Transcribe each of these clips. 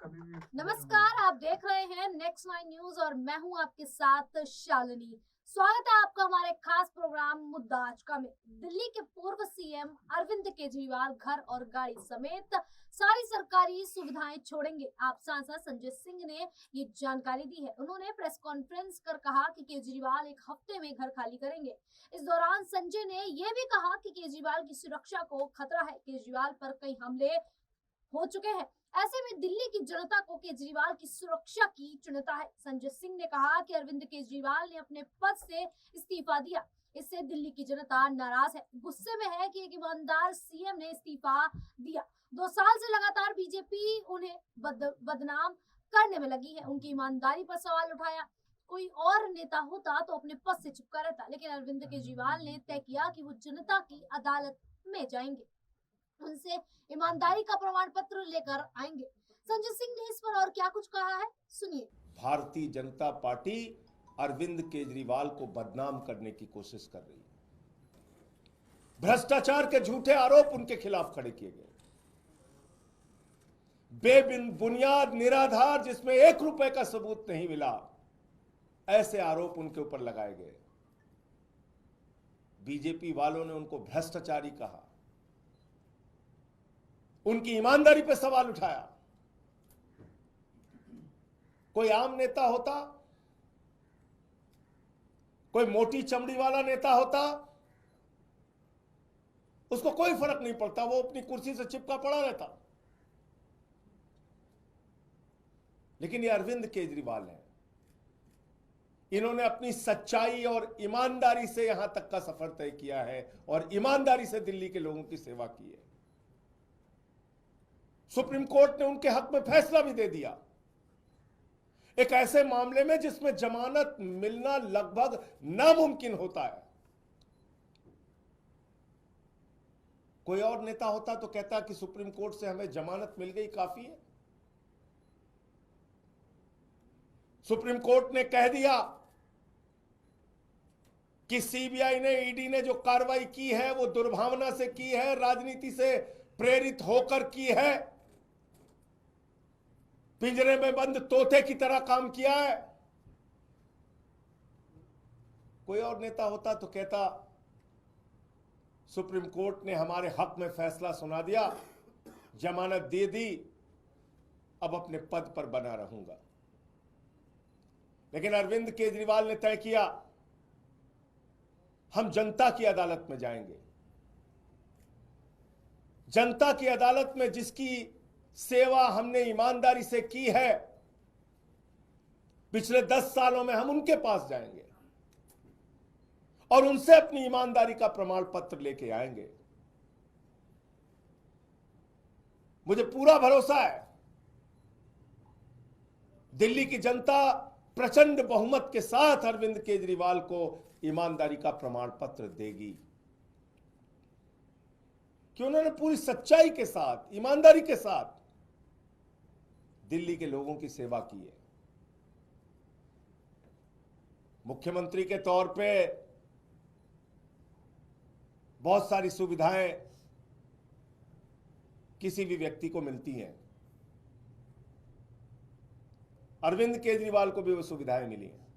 नमस्कार, आप देख रहे हैं नेक्स्ट 9 न्यूज और मैं हूं आपके साथ शालिनी। स्वागत है आपका हमारे खास प्रोग्राम मुद्दा आज का में। दिल्ली के पूर्व सीएम अरविंद केजरीवाल घर और गाड़ी समेत सारी सरकारी सुविधाएं छोड़ेंगे। आप सांसद संजय सिंह ने ये जानकारी दी है। उन्होंने प्रेस कॉन्फ्रेंस कर कहा कि केजरीवाल एक हफ्ते में घर खाली करेंगे। इस दौरान संजय ने यह भी कहा कि केजरीवाल की सुरक्षा को खतरा है। केजरीवाल पर कई हमले हो चुके हैं। ऐसे में दिल्ली की जनता को केजरीवाल की सुरक्षा की चिंता है। संजय सिंह ने कहा कि अरविंद केजरीवाल ने अपने पद से इस्तीफा दिया, इससे दिल्ली की जनता नाराज है, गुस्से में है कि एक ईमानदार सीएम ने इस्तीफा दिया। 2 साल से लगातार बीजेपी उन्हें बदनाम करने में लगी है। उनकी ईमानदारी पर सवाल उठाया। कोई और नेता होता तो अपने पद से चिपका रहता, लेकिन अरविंद केजरीवाल ने तय किया कि वो जनता की अदालत में जाएंगे, उनसे ईमानदारी का प्रमाण पत्र लेकर आएंगे। संजय सिंह ने इस पर और क्या कुछ कहा है, सुनिए। भारतीय जनता पार्टी अरविंद केजरीवाल को बदनाम करने की कोशिश कर रही है। भ्रष्टाचार के झूठे आरोप उनके खिलाफ खड़े किए गए, बेबुनियाद निराधार, जिसमें 1 रुपए का सबूत नहीं मिला, ऐसे आरोप उनके ऊपर लगाए गए। बीजेपी वालों ने उनको भ्रष्टाचारी कहा, उनकी ईमानदारी पर सवाल उठाया। कोई आम नेता होता, कोई मोटी चमड़ी वाला नेता होता, उसको कोई फर्क नहीं पड़ता, वो अपनी कुर्सी से चिपका पड़ा रहता। लेकिन ये अरविंद केजरीवाल हैं। इन्होंने अपनी सच्चाई और ईमानदारी से यहां तक का सफर तय किया है और ईमानदारी से दिल्ली के लोगों की सेवा की है। सुप्रीम कोर्ट ने उनके हक में फैसला भी दे दिया, एक ऐसे मामले में जिसमें जमानत मिलना लगभग नामुमकिन होता है। कोई और नेता होता तो कहता कि सुप्रीम कोर्ट से हमें जमानत मिल गई, काफी है। सुप्रीम कोर्ट ने कह दिया कि सीबीआई ने, ईडी ने जो कार्रवाई की है वो दुर्भावना से की है, राजनीति से प्रेरित होकर की है, पिंजरे में बंद तोते की तरह काम किया है। कोई और नेता होता तो कहता सुप्रीम कोर्ट ने हमारे हक में फैसला सुना दिया, जमानत दे दी, अब अपने पद पर बना रहूंगा। लेकिन अरविंद केजरीवाल ने तय किया, हम जनता की अदालत में जाएंगे। जनता की अदालत में जिसकी सेवा हमने ईमानदारी से की है पिछले 10 सालों में, हम उनके पास जाएंगे और उनसे अपनी ईमानदारी का प्रमाण पत्र लेके आएंगे। मुझे पूरा भरोसा है दिल्ली की जनता प्रचंड बहुमत के साथ अरविंद केजरीवाल को ईमानदारी का प्रमाण पत्र देगी, कि उन्होंने पूरी सच्चाई के साथ, ईमानदारी के साथ दिल्ली के लोगों की सेवा की है। मुख्यमंत्री के तौर पे बहुत सारी सुविधाएं किसी भी व्यक्ति को मिलती हैं। अरविंद केजरीवाल को भी वो सुविधाएं मिली हैं।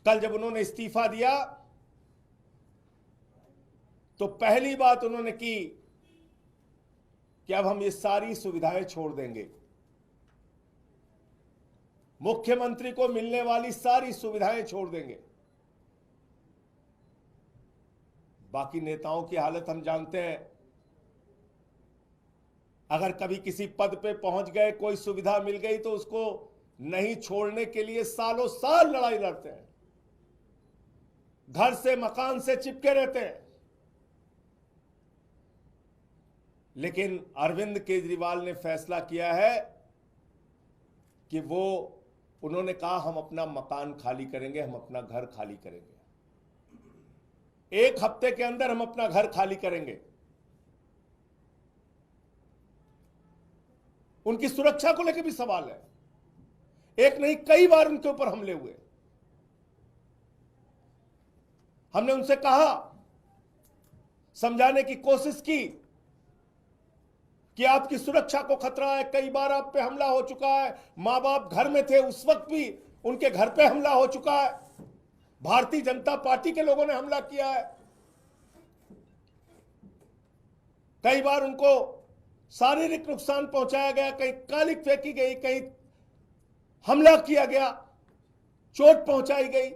कल जब उन्होंने इस्तीफा दिया तो पहली बात उन्होंने की कि अब हम ये सारी सुविधाएं छोड़ देंगे। मुख्यमंत्री को मिलने वाली सारी सुविधाएं छोड़ देंगे। बाकी नेताओं की हालत हम जानते हैं। अगर कभी किसी पद पे पहुंच गए, कोई सुविधा मिल गई तो उसको नहीं छोड़ने के लिए सालों साल लड़ाई लड़ते हैं, घर से मकान से चिपके रहते हैं। लेकिन अरविंद केजरीवाल ने फैसला किया है कि उन्होंने कहा, हम अपना मकान खाली करेंगे, हम अपना घर खाली करेंगे। 1 हफ्ते के अंदर हम अपना घर खाली करेंगे। उनकी सुरक्षा को लेकर भी सवाल है। एक नहीं, कई बार उनके ऊपर हमले हुए। हमने उनसे कहा, समझाने की कोशिश की कि आपकी सुरक्षा को खतरा है। कई बार आप पे हमला हो चुका है, मां बाप घर में थे उस वक्त भी उनके घर पे हमला हो चुका है, भारतीय जनता पार्टी के लोगों ने हमला किया है, कई बार उनको शारीरिक नुकसान पहुंचाया गया, कहीं कालिक फेंकी गई, कहीं हमला किया गया, चोट पहुंचाई गई।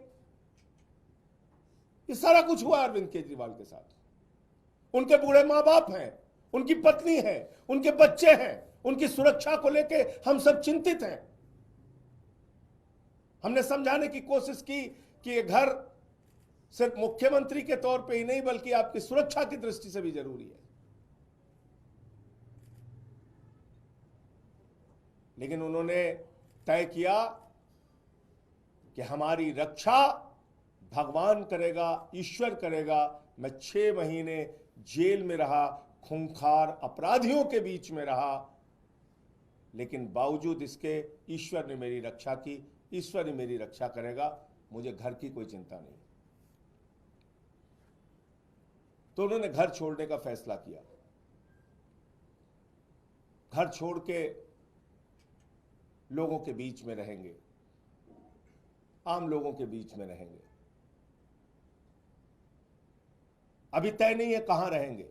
ये सारा कुछ हुआ अरविंद केजरीवाल के साथ। उनके बूढ़े मां बाप हैं, उनकी पत्नी है, उनके बच्चे हैं, उनकी सुरक्षा को लेके हम सब चिंतित हैं। हमने समझाने की कोशिश की कि ये घर सिर्फ मुख्यमंत्री के तौर पे ही नहीं बल्कि आपकी सुरक्षा की दृष्टि से भी जरूरी है। लेकिन उन्होंने तय किया कि हमारी रक्षा भगवान करेगा, ईश्वर करेगा। मैं 6 महीने जेल में रहा, खूंखार अपराधियों के बीच में रहा, लेकिन बावजूद इसके ईश्वर ने मेरी रक्षा की, ईश्वर ही मेरी रक्षा करेगा, मुझे घर की कोई चिंता नहीं। तो उन्होंने घर छोड़ने का फैसला किया। घर छोड़ के लोगों के बीच में रहेंगे, आम लोगों के बीच में रहेंगे। अभी तय नहीं है कहां रहेंगे,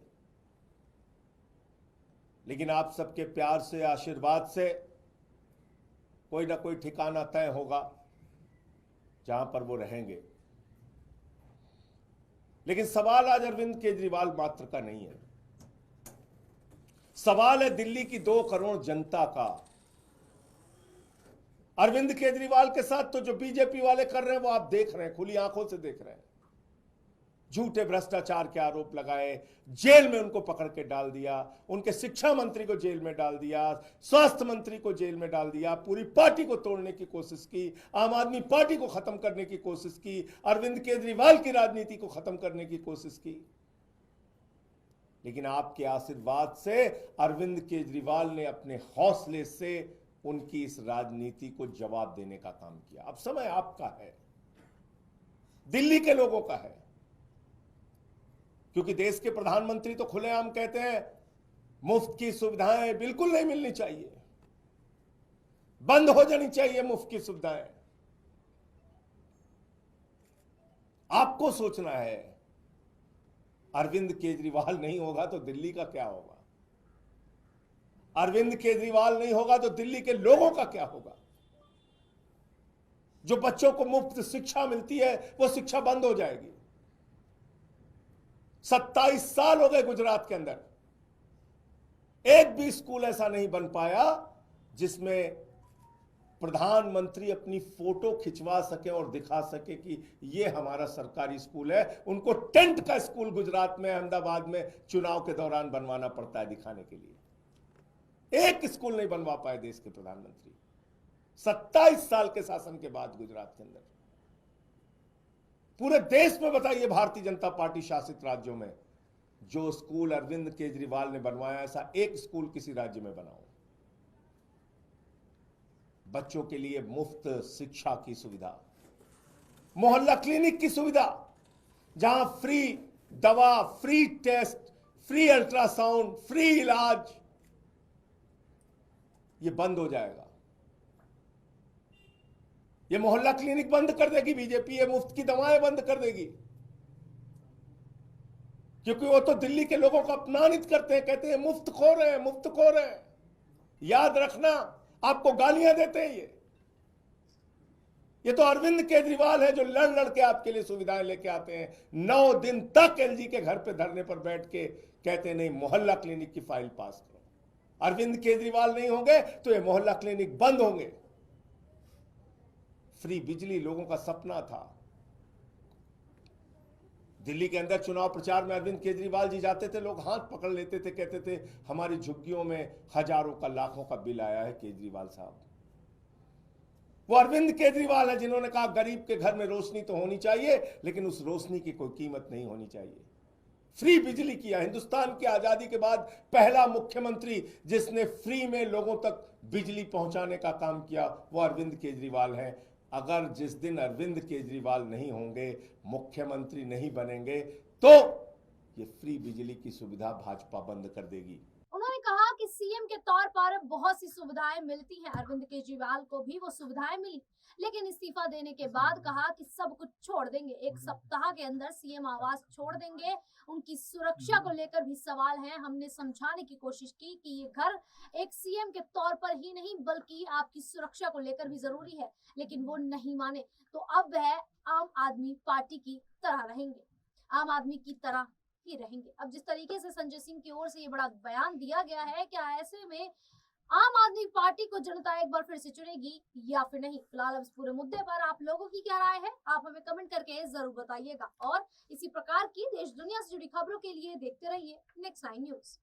लेकिन आप सबके प्यार से, आशीर्वाद से कोई ना कोई ठिकाना तय होगा जहां पर वो रहेंगे। लेकिन सवाल आज अरविंद केजरीवाल मात्र का नहीं है, सवाल है दिल्ली की 2 करोड़ जनता का। अरविंद केजरीवाल के साथ तो जो बीजेपी वाले कर रहे हैं वो आप देख रहे हैं, खुली आंखों से देख रहे हैं। झूठे भ्रष्टाचार के आरोप लगाए, जेल में उनको पकड़ के डाल दिया, उनके शिक्षा मंत्री को जेल में डाल दिया, स्वास्थ्य मंत्री को जेल में डाल दिया, पूरी पार्टी को तोड़ने की कोशिश की, आम आदमी पार्टी को खत्म करने की कोशिश की, अरविंद केजरीवाल की राजनीति को खत्म करने की कोशिश की। लेकिन आपके आशीर्वाद से अरविंद केजरीवाल ने अपने हौसले से उनकी इस राजनीति को जवाब देने का काम किया। अब समय आपका है, दिल्ली के लोगों का है, क्योंकि देश के प्रधानमंत्री तो खुलेआम कहते हैं मुफ्त की सुविधाएं बिल्कुल नहीं मिलनी चाहिए, बंद हो जानी चाहिए मुफ्त की सुविधाएं। आपको सोचना है, अरविंद केजरीवाल नहीं होगा तो दिल्ली का क्या होगा, अरविंद केजरीवाल नहीं होगा तो दिल्ली के लोगों का क्या होगा। जो बच्चों को मुफ्त शिक्षा मिलती है वो शिक्षा बंद हो जाएगी। 27 साल हो गए गुजरात के अंदर, एक भी स्कूल ऐसा नहीं बन पाया जिसमें प्रधानमंत्री अपनी फोटो खिंचवा सके और दिखा सके कि ये हमारा सरकारी स्कूल है। उनको टेंट का स्कूल गुजरात में, अहमदाबाद में चुनाव के दौरान बनवाना पड़ता है दिखाने के लिए। एक स्कूल नहीं बनवा पाए देश के प्रधानमंत्री 27 साल के शासन के बाद गुजरात के अंदर। पूरे देश में बताइए, भारतीय जनता पार्टी शासित राज्यों में जो स्कूल अरविंद केजरीवाल ने बनवाया, ऐसा एक स्कूल किसी राज्य में बनाओ। बच्चों के लिए मुफ्त शिक्षा की सुविधा, मोहल्ला क्लिनिक की सुविधा, जहां फ्री दवा, free test, free ultrasound, free इलाज, ये बंद हो जाएगा। ये मोहल्ला क्लिनिक बंद कर देगी बीजेपी, ये मुफ्त की दवाएं बंद कर देगी, क्योंकि वो तो दिल्ली के लोगों को अपमानित करते हैं, कहते हैं मुफ्त खो रहे हैं, मुफ्त खो रहे हैं। याद रखना, आपको गालियां देते हैं ये तो अरविंद केजरीवाल है जो लड़ लड़ के आपके लिए सुविधाएं लेके आते हैं। 9 दिन तक एलजी के घर पे धरने पर बैठ के कहते नहीं मोहल्ला क्लिनिक की फाइल पास करो। अरविंद केजरीवाल नहीं होंगे तो ये मोहल्ला क्लिनिक बंद होंगे। फ्री बिजली लोगों का सपना था। दिल्ली के अंदर चुनाव प्रचार में अरविंद केजरीवाल जी जाते थे, लोग हाथ पकड़ लेते थे, कहते थे हमारी झुग्गियों में हजारों का, लाखों का बिल आया है केजरीवाल साहब। वो अरविंद केजरीवाल है जिन्होंने कहा गरीब के घर में रोशनी तो होनी चाहिए, लेकिन उस रोशनी की कोई कीमत नहीं होनी चाहिए। फ्री बिजली किया। हिंदुस्तान की आजादी के बाद पहला मुख्यमंत्री जिसने फ्री में लोगों तक बिजली पहुंचाने का काम किया वो अरविंद केजरीवाल है। अगर जिस दिन अरविंद केजरीवाल नहीं होंगे, मुख्यमंत्री नहीं बनेंगे, तो ये फ्री बिजली की सुविधा भाजपा बंद कर देगी। उन्होंने कहा कि सीएम के तौर पर बहुत सी सुविधाएं मिलती हैं, अरविंद केजरीवाल को भी वो सुविधाएं मिली, लेकिन इस्तीफा देने के बाद कहा कि सब कुछ छोड़ देंगे, एक सप्ताह के अंदर सीएम आवास छोड़ देंगे। उनकी सुरक्षा को लेकर भी सवाल है। हमने समझाने की कोशिश की कि ये घर एक सीएम के तौर पर ही नहीं बल्कि आपकी सुरक्षा को लेकर भी जरूरी है, लेकिन वो नहीं माने। तो अब वह आम आदमी पार्टी की तरह रहेंगे, आम आदमी की तरह ही रहेंगे। अब जिस तरीके से संजय सिंह की ओर से ये बड़ा बयान दिया गया है, क्या ऐसे में आम आदमी पार्टी को जनता एक बार फिर से चुनेगी या फिर नहीं? फिलहाल अब इस पूरे मुद्दे पर आप लोगों की क्या राय है, आप हमें कमेंट करके जरूर बताइएगा। और इसी प्रकार की देश दुनिया से जुड़ी खबरों के लिए देखते रहिए नेक्स्ट 9 न्यूज।